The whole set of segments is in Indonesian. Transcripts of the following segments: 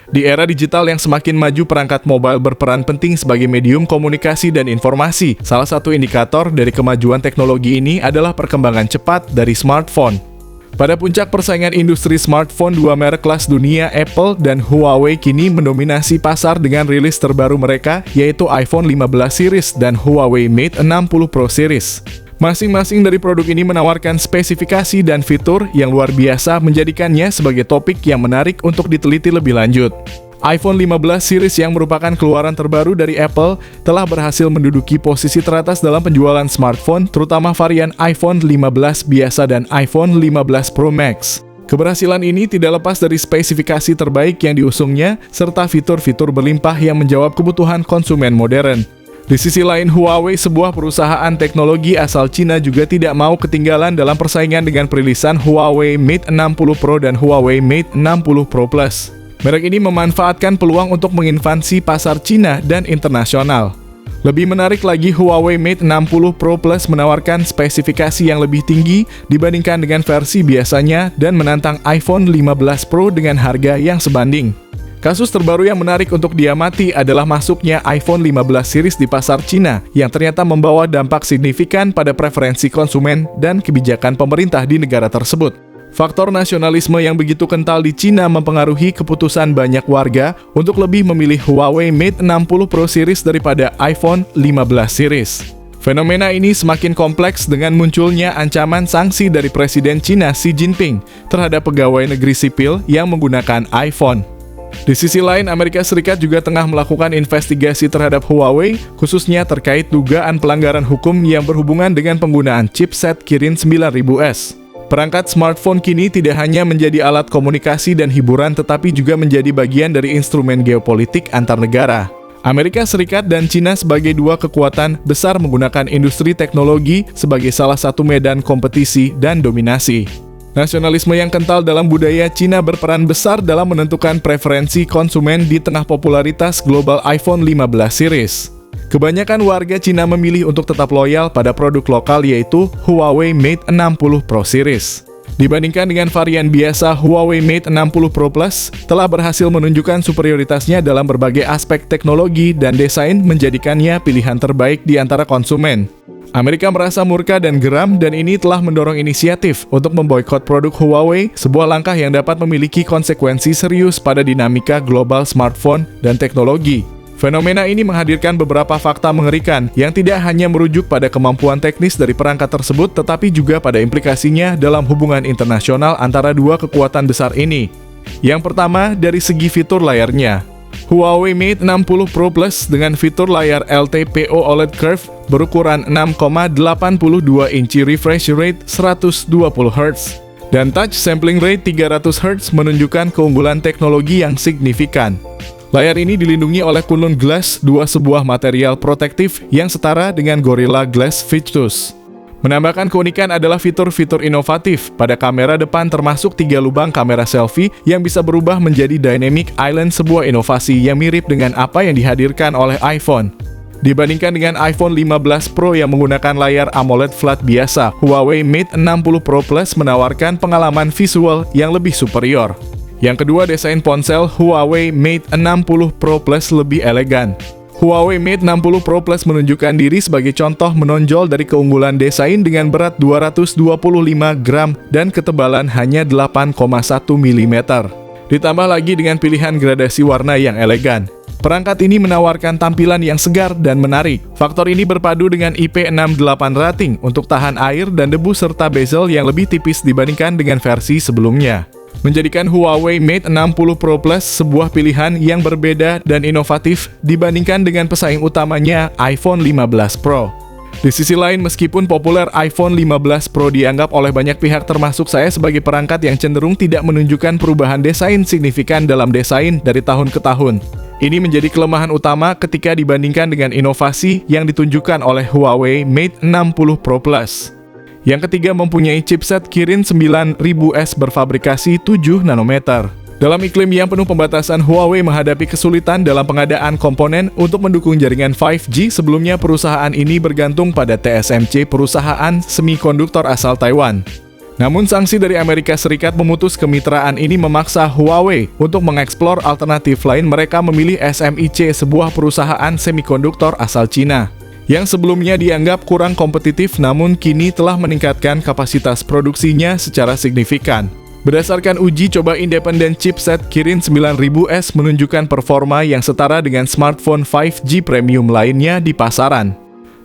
Di era digital yang semakin maju, perangkat mobile berperan penting sebagai medium komunikasi dan informasi. Salah satu indikator dari kemajuan teknologi ini adalah perkembangan cepat dari smartphone. Pada puncak persaingan industri smartphone, dua merek kelas dunia, Apple dan Huawei, kini mendominasi pasar dengan rilis terbaru mereka, yaitu iPhone 15 series dan Huawei Mate 60 Pro series. Masing-masing dari produk ini menawarkan spesifikasi dan fitur yang luar biasa, menjadikannya sebagai topik yang menarik untuk diteliti lebih lanjut. iPhone 15 series yang merupakan keluaran terbaru dari Apple telah berhasil menduduki posisi teratas dalam penjualan smartphone, terutama varian iPhone 15 biasa dan iPhone 15 Pro Max. Keberhasilan ini tidak lepas dari spesifikasi terbaik yang diusungnya, serta fitur-fitur berlimpah yang menjawab kebutuhan konsumen modern. Di sisi lain, Huawei, sebuah perusahaan teknologi asal Cina, juga tidak mau ketinggalan dalam persaingan dengan perilisan Huawei Mate 60 Pro dan Huawei Mate 60 Pro Plus. Merek ini memanfaatkan peluang untuk menginvasi pasar Cina dan internasional. Lebih menarik lagi, Huawei Mate 60 Pro Plus menawarkan spesifikasi yang lebih tinggi dibandingkan dengan versi biasanya dan menantang iPhone 15 Pro dengan harga yang sebanding. Kasus terbaru yang menarik untuk diamati adalah masuknya iPhone 15 series di pasar Cina yang ternyata membawa dampak signifikan pada preferensi konsumen dan kebijakan pemerintah di negara tersebut. Faktor nasionalisme yang begitu kental di Cina mempengaruhi keputusan banyak warga untuk lebih memilih Huawei Mate 60 Pro series daripada iPhone 15 series. Fenomena ini semakin kompleks dengan munculnya ancaman sanksi dari Presiden Cina Xi Jinping terhadap pegawai negeri sipil yang menggunakan iPhone. Di sisi lain, Amerika Serikat juga tengah melakukan investigasi terhadap Huawei, khususnya terkait dugaan pelanggaran hukum yang berhubungan dengan penggunaan chipset Kirin 9000S. Perangkat smartphone kini tidak hanya menjadi alat komunikasi dan hiburan, tetapi juga menjadi bagian dari instrumen geopolitik antar negara. Amerika Serikat dan Cina sebagai dua kekuatan besar menggunakan industri teknologi sebagai salah satu medan kompetisi dan dominasi. Nasionalisme yang kental dalam budaya Cina berperan besar dalam menentukan preferensi konsumen di tengah popularitas global iPhone 15 series. Kebanyakan warga Cina memilih untuk tetap loyal pada produk lokal, yaitu Huawei Mate 60 Pro series. Dibandingkan dengan varian biasa, Huawei Mate 60 Pro Plus telah berhasil menunjukkan superioritasnya dalam berbagai aspek teknologi dan desain, menjadikannya pilihan terbaik di antara konsumen. Amerika merasa murka dan geram, dan ini telah mendorong inisiatif untuk memboikot produk Huawei, sebuah langkah yang dapat memiliki konsekuensi serius pada dinamika global smartphone dan teknologi. Fenomena ini menghadirkan beberapa fakta mengerikan yang tidak hanya merujuk pada kemampuan teknis dari perangkat tersebut, tetapi juga pada implikasinya dalam hubungan internasional antara dua kekuatan besar ini. Yang pertama, dari segi fitur layarnya. Huawei Mate 60 Pro Plus dengan fitur layar LTPO OLED Curve berukuran 6,82 inci, refresh rate 120 Hz, dan touch sampling rate 300 Hz menunjukkan keunggulan teknologi yang signifikan. Layar ini dilindungi oleh Kunlun Glass 2, sebuah material protektif yang setara dengan Gorilla Glass Victus. Menambahkan keunikan adalah fitur-fitur inovatif pada kamera depan, termasuk 3 lubang kamera selfie yang bisa berubah menjadi Dynamic Island, sebuah inovasi yang mirip dengan apa yang dihadirkan oleh iPhone. Dibandingkan dengan iPhone 15 Pro yang menggunakan layar AMOLED flat biasa, Huawei Mate 60 Pro Plus menawarkan pengalaman visual yang lebih superior. Yang kedua, desain ponsel Huawei Mate 60 Pro Plus lebih elegan. Huawei Mate 60 Pro Plus menunjukkan diri sebagai contoh menonjol dari keunggulan desain dengan berat 225 gram dan ketebalan hanya 8,1 mm. Ditambah lagi dengan pilihan gradasi warna yang elegan. Perangkat ini menawarkan tampilan yang segar dan menarik. Faktor ini berpadu dengan IP68 rating untuk tahan air dan debu, serta bezel yang lebih tipis dibandingkan dengan versi sebelumnya, menjadikan Huawei Mate 60 Pro Plus sebuah pilihan yang berbeda dan inovatif dibandingkan dengan pesaing utamanya iPhone 15 Pro. Di sisi lain, meskipun populer, iPhone 15 Pro dianggap oleh banyak pihak, termasuk saya, sebagai perangkat yang cenderung tidak menunjukkan perubahan desain signifikan dalam desain dari tahun ke tahun. Ini menjadi kelemahan utama ketika dibandingkan dengan inovasi yang ditunjukkan oleh Huawei Mate 60 Pro Plus. Yang ketiga, mempunyai chipset Kirin 9000S berfabrikasi 7 nanometer. Dalam iklim yang penuh pembatasan, Huawei menghadapi kesulitan dalam pengadaan komponen untuk mendukung jaringan 5G. Sebelumnya, perusahaan ini bergantung pada TSMC, perusahaan semikonduktor asal Taiwan. Namun sanksi dari Amerika Serikat memutus kemitraan ini memaksa Huawei untuk mengeksplor alternatif lain. Mereka memilih SMIC, sebuah perusahaan semikonduktor asal Cina, yang sebelumnya dianggap kurang kompetitif namun kini telah meningkatkan kapasitas produksinya secara signifikan. Berdasarkan uji coba independen, chipset Kirin 9000S menunjukkan performa yang setara dengan smartphone 5G premium lainnya di pasaran.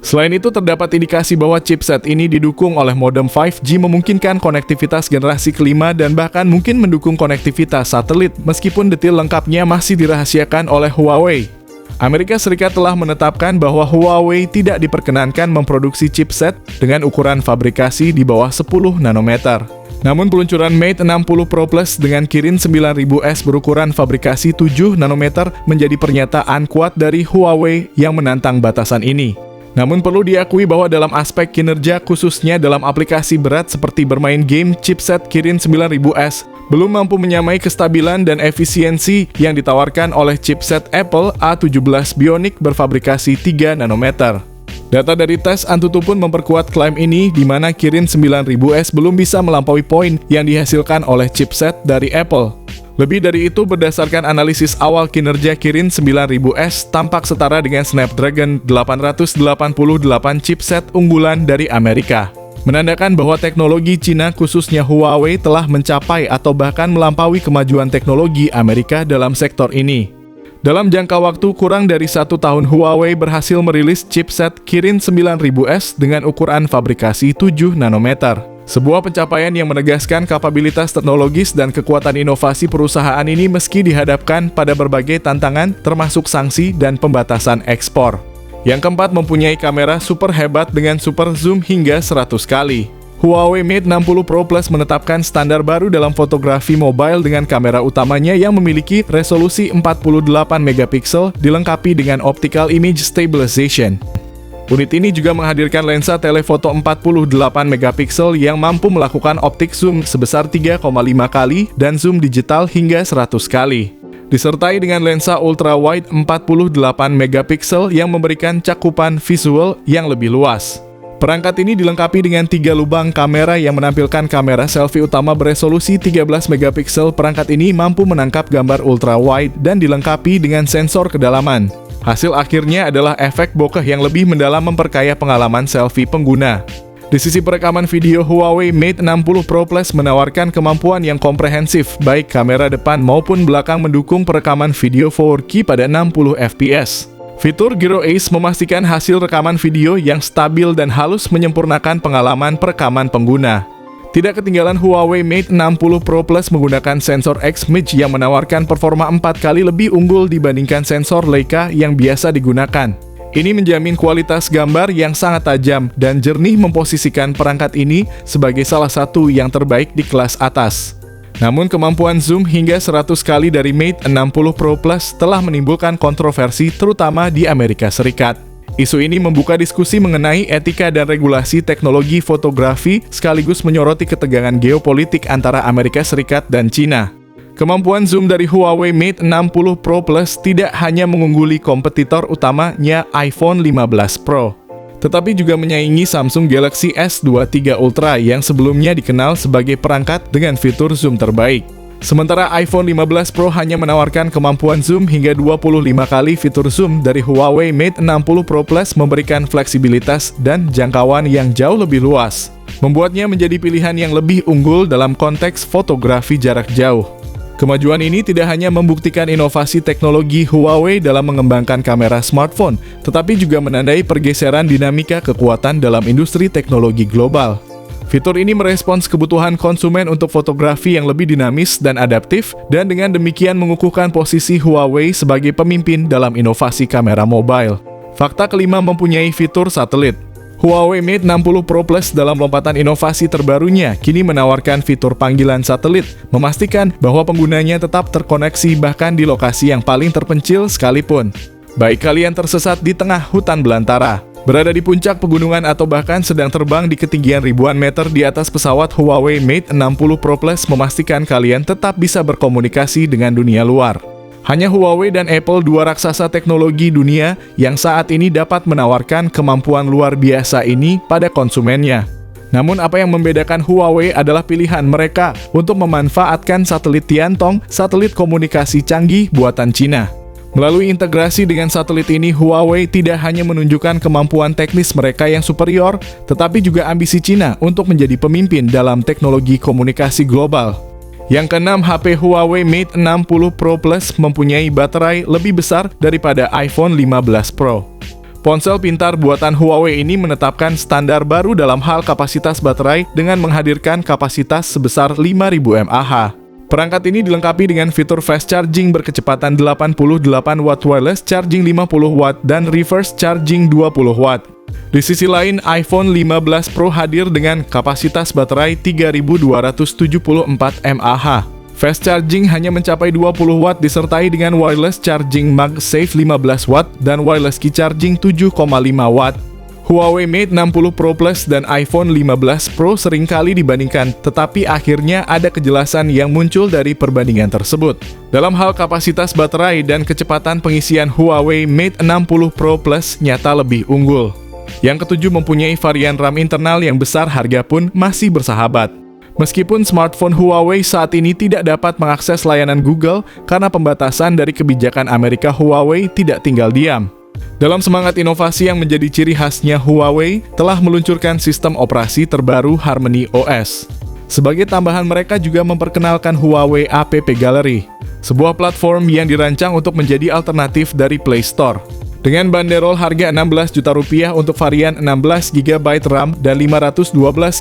Selain itu, terdapat indikasi bahwa chipset ini didukung oleh modem 5G, memungkinkan konektivitas generasi kelima dan bahkan mungkin mendukung konektivitas satelit, meskipun detail lengkapnya masih dirahasiakan oleh Huawei. Amerika Serikat telah menetapkan bahwa Huawei tidak diperkenankan memproduksi chipset dengan ukuran fabrikasi di bawah 10 nanometer. Namun peluncuran Mate 60 Pro Plus dengan Kirin 9000S berukuran fabrikasi 7 nanometer menjadi pernyataan kuat dari Huawei yang menantang batasan ini. Namun perlu diakui bahwa dalam aspek kinerja, khususnya dalam aplikasi berat seperti bermain game, chipset Kirin 9000S belum mampu menyamai kestabilan dan efisiensi yang ditawarkan oleh chipset Apple A17 Bionic berfabrikasi 3 nanometer. Data dari tes Antutu pun memperkuat klaim ini, di mana Kirin 9000S belum bisa melampaui poin yang dihasilkan oleh chipset dari Apple. Lebih dari itu, berdasarkan analisis awal, kinerja Kirin 9000S tampak setara dengan Snapdragon 888 chipset unggulan dari Amerika, menandakan bahwa teknologi Cina khususnya Huawei telah mencapai atau bahkan melampaui kemajuan teknologi Amerika dalam sektor ini. Dalam jangka waktu kurang dari 1 tahun, Huawei berhasil merilis chipset Kirin 9000S dengan ukuran fabrikasi 7 nanometer. Sebuah pencapaian yang menegaskan kapabilitas teknologis dan kekuatan inovasi perusahaan ini meski dihadapkan pada berbagai tantangan termasuk sanksi dan pembatasan ekspor. Yang keempat, mempunyai kamera super hebat dengan super zoom hingga 100 kali. Huawei Mate 60 Pro Plus menetapkan standar baru dalam fotografi mobile dengan kamera utamanya yang memiliki resolusi 48 megapiksel dilengkapi dengan optical image stabilization. Unit ini juga menghadirkan lensa telefoto 48 megapiksel yang mampu melakukan optik zoom sebesar 3,5 kali dan zoom digital hingga 100 kali. Disertai dengan lensa ultra-wide 48 megapiksel yang memberikan cakupan visual yang lebih luas. Perangkat ini dilengkapi dengan 3 lubang kamera yang menampilkan kamera selfie utama beresolusi 13 megapiksel. Perangkat ini mampu menangkap gambar ultra-wide dan dilengkapi dengan sensor kedalaman. Hasil akhirnya adalah efek bokeh yang lebih mendalam memperkaya pengalaman selfie pengguna. Di sisi perekaman video, Huawei Mate 60 Pro Plus menawarkan kemampuan yang komprehensif, baik kamera depan maupun belakang mendukung perekaman video 4K pada 60 fps. Fitur Gyro Ace memastikan hasil rekaman video yang stabil dan halus menyempurnakan pengalaman perekaman pengguna. Tidak ketinggalan, Huawei Mate 60 Pro Plus menggunakan sensor X-Midge yang menawarkan performa 4 kali lebih unggul dibandingkan sensor Leica yang biasa digunakan. Ini menjamin kualitas gambar yang sangat tajam dan jernih, memposisikan perangkat ini sebagai salah satu yang terbaik di kelas atas. Namun kemampuan zoom hingga 100 kali dari Mate 60 Pro Plus telah menimbulkan kontroversi terutama di Amerika Serikat. Isu ini membuka diskusi mengenai etika dan regulasi teknologi fotografi sekaligus menyoroti ketegangan geopolitik antara Amerika Serikat dan Cina. Kemampuan zoom dari Huawei Mate 60 Pro Plus tidak hanya mengungguli kompetitor utamanya iPhone 15 Pro, tetapi juga menyaingi Samsung Galaxy S23 Ultra yang sebelumnya dikenal sebagai perangkat dengan fitur zoom terbaik. Sementara iPhone 15 Pro hanya menawarkan kemampuan zoom hingga 25 kali. Fitur zoom dari Huawei Mate 60 Pro Plus memberikan fleksibilitas dan jangkauan yang jauh lebih luas, membuatnya menjadi pilihan yang lebih unggul dalam konteks fotografi jarak jauh. Kemajuan ini tidak hanya membuktikan inovasi teknologi Huawei dalam mengembangkan kamera smartphone, tetapi juga menandai pergeseran dinamika kekuatan dalam industri teknologi global. Fitur ini merespons kebutuhan konsumen untuk fotografi yang lebih dinamis dan adaptif, dan dengan demikian mengukuhkan posisi Huawei sebagai pemimpin dalam inovasi kamera mobile. Fakta kelima, mempunyai fitur satelit. Huawei Mate 60 Pro Plus dalam lompatan inovasi terbarunya kini menawarkan fitur panggilan satelit, memastikan bahwa penggunanya tetap terkoneksi bahkan di lokasi yang paling terpencil sekalipun. Baik kalian tersesat di tengah hutan belantara, berada di puncak pegunungan, atau bahkan sedang terbang di ketinggian ribuan meter di atas pesawat, Huawei Mate 60 Pro Plus memastikan kalian tetap bisa berkomunikasi dengan dunia luar. Hanya Huawei dan Apple, dua raksasa teknologi dunia yang saat ini dapat menawarkan kemampuan luar biasa ini pada konsumennya. Namun apa yang membedakan Huawei adalah pilihan mereka untuk memanfaatkan satelit Tiantong, satelit komunikasi canggih buatan Cina. Melalui integrasi dengan satelit ini, Huawei tidak hanya menunjukkan kemampuan teknis mereka yang superior, tetapi juga ambisi Cina untuk menjadi pemimpin dalam teknologi komunikasi global. Yang keenam, HP Huawei Mate 60 Pro Plus mempunyai baterai lebih besar daripada iPhone 15 Pro. Ponsel pintar buatan Huawei ini menetapkan standar baru dalam hal kapasitas baterai dengan menghadirkan kapasitas sebesar 5000 mAh. Perangkat ini dilengkapi dengan fitur fast charging berkecepatan 88 Watt, wireless charging 50 Watt, dan reverse charging 20 Watt. Di sisi lain, iPhone 15 Pro hadir dengan kapasitas baterai 3274 mAh. Fast charging hanya mencapai 20 Watt disertai dengan wireless charging MagSafe 15 Watt dan wireless key charging 7,5 Watt. Huawei Mate 60 Pro Plus dan iPhone 15 Pro seringkali dibandingkan, tetapi akhirnya ada kejelasan yang muncul dari perbandingan tersebut. Dalam hal kapasitas baterai dan kecepatan pengisian, Huawei Mate 60 Pro Plus nyata lebih unggul. Yang ketujuh, mempunyai varian RAM internal yang besar, harga pun masih bersahabat. Meskipun smartphone Huawei saat ini tidak dapat mengakses layanan Google karena pembatasan dari kebijakan Amerika, Huawei tidak tinggal diam. Dalam semangat inovasi yang menjadi ciri khasnya, Huawei telah meluncurkan sistem operasi terbaru Harmony OS. Sebagai tambahan, mereka juga memperkenalkan Huawei App Gallery, sebuah platform yang dirancang untuk menjadi alternatif dari Play Store. Dengan banderol harga Rp16 juta untuk varian 16 GB RAM dan 512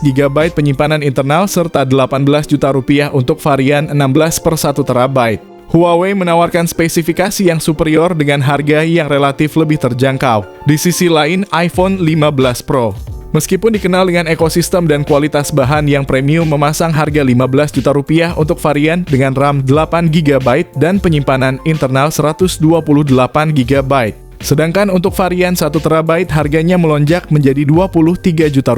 GB penyimpanan internal serta Rp18 juta untuk varian 16/1 TB. Huawei menawarkan spesifikasi yang superior dengan harga yang relatif lebih terjangkau. Di sisi lain, iPhone 15 Pro, meskipun dikenal dengan ekosistem dan kualitas bahan yang premium, memasang harga Rp15 juta untuk varian dengan RAM 8 GB dan penyimpanan internal 128 GB. Sedangkan untuk varian 1 TB harganya melonjak menjadi Rp23 juta.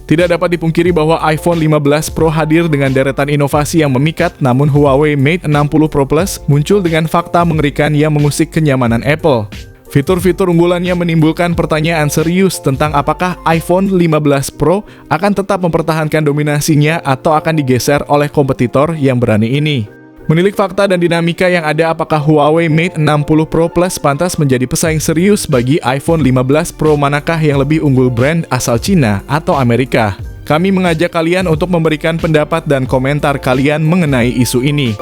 Tidak dapat dipungkiri bahwa iPhone 15 Pro hadir dengan deretan inovasi yang memikat, namun Huawei Mate 60 Pro Plus muncul dengan fakta mengerikan yang mengusik kenyamanan Apple. Fitur-fitur unggulannya menimbulkan pertanyaan serius tentang apakah iPhone 15 Pro akan tetap mempertahankan dominasinya atau akan digeser oleh kompetitor yang berani ini. Menilik fakta dan dinamika yang ada, apakah Huawei Mate 60 Pro Plus pantas menjadi pesaing serius bagi iPhone 15 Pro? Manakah yang lebih unggul, brand asal Cina atau Amerika? Kami mengajak kalian untuk memberikan pendapat dan komentar kalian mengenai isu ini.